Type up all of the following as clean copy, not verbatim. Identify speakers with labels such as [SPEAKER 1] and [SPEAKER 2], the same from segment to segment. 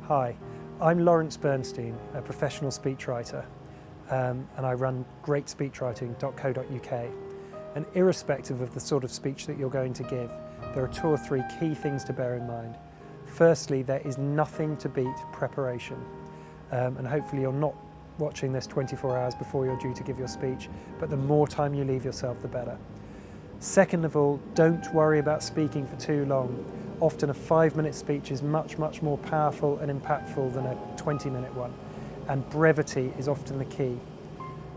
[SPEAKER 1] Hi, I'm Lawrence Bernstein, a professional speechwriter, and I run greatspeechwriting.co.uk. And irrespective of the sort of speech that you're going to give, there are 2 or 3 key things to bear in mind. Firstly, there is nothing to beat preparation, and hopefully you're not watching this 24 hours before you're due to give your speech, but the more time you leave yourself, the better. Second of all, don't worry about speaking for too long. Often a 5-minute speech is much more powerful and impactful than a 20-minute one, and brevity is often the key.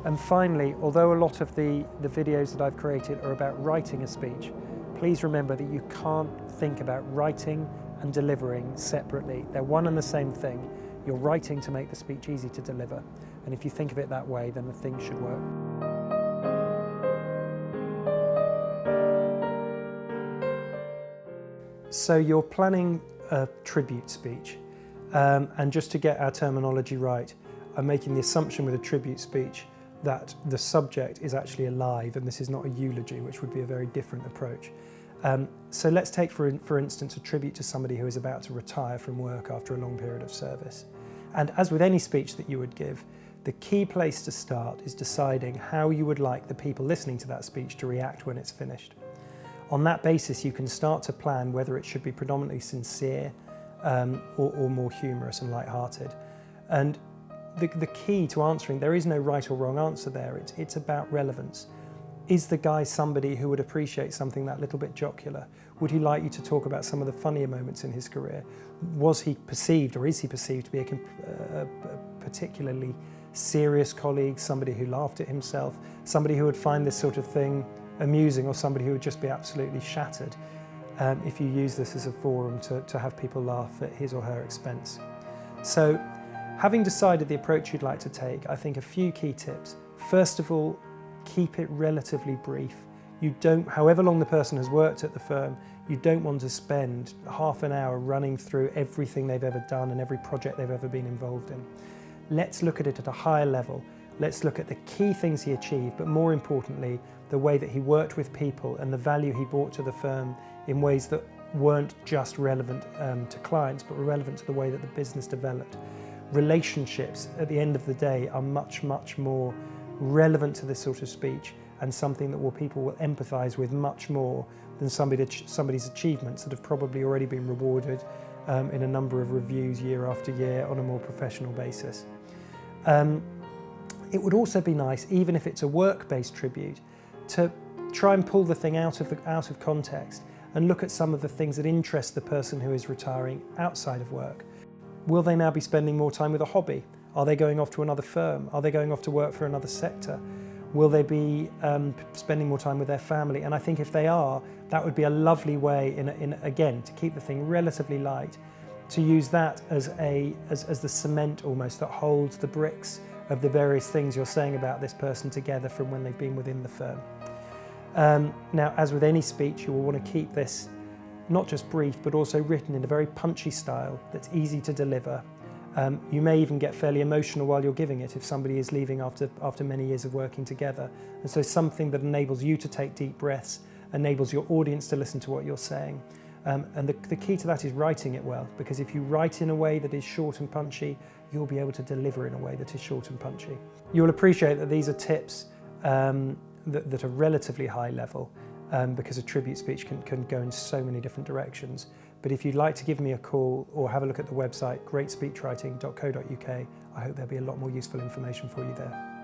[SPEAKER 1] And finally, although a lot of the videos that I've created are about writing a speech, please remember that you can't think about writing and delivering separately. They're one and the same thing. You're writing to make the speech easy to deliver, and if you think of it that way, then the thing should work. So you're planning a tribute speech, and just to get our terminology right, I'm making the assumption with a tribute speech that the subject is actually alive and this is not a eulogy, which would be a very different approach. So let's take for instance a tribute to somebody who is about to retire from work after a long period of service. And as with any speech that you would give, the key place to start is deciding how you would like the people listening to that speech to react when it's finished. On that basis, you can start to plan whether it should be predominantly sincere or more humorous and light-hearted. And the key to answering, there is no right or wrong answer there, it's about relevance. Is the guy somebody who would appreciate something that little bit jocular? Would he like you to talk about some of the funnier moments in his career? Was he perceived, or is he perceived to be a particularly serious colleague, somebody who laughed at himself, somebody who would find this sort of thing amusing, or somebody who would just be absolutely shattered if you use this as a forum to have people laugh at his or her expense. So, having decided the approach you'd like to take, I think a few key tips. First of all, keep it relatively brief. You don't, however long the person has worked at the firm, you don't want to spend half an hour running through everything they've ever done and every project they've ever been involved in. Let's look at it at a higher level. Let's look at the key things he achieved, but more importantly, the way that he worked with people and the value he brought to the firm in ways that weren't just relevant to clients, but were relevant to the way that the business developed. Relationships, at the end of the day, are much more relevant to this sort of speech, and something that people will empathise with much more than somebody's achievements that have probably already been rewarded in a number of reviews year after year on a more professional basis. It would also be nice, even if it's a work-based tribute, to try and pull the thing out of context and look at some of the things that interest the person who is retiring outside of work. Will they now be spending more time with a hobby? Are they going off to another firm? Are they going off to work for another sector? Will they be spending more time with their family? And I think if they are, that would be a lovely way, again, to keep the thing relatively light, to use that as the cement almost that holds the bricks of the various things you're saying about this person together from when they've been within the firm. Now, as with any speech, you will want to keep this not just brief, but also written in a very punchy style that's easy to deliver. You may even get fairly emotional while you're giving it if somebody is leaving after many years of working together. And so something that enables you to take deep breaths, enables your audience to listen to what you're saying. And the key to that is writing it well, because if you write in a way that is short and punchy, you'll be able to deliver in a way that is short and punchy. You'll appreciate that these are tips that are relatively high level, because a tribute speech can go in so many different directions. But if you'd like to give me a call or have a look at the website greatspeechwriting.co.uk, I hope there'll be a lot more useful information for you there.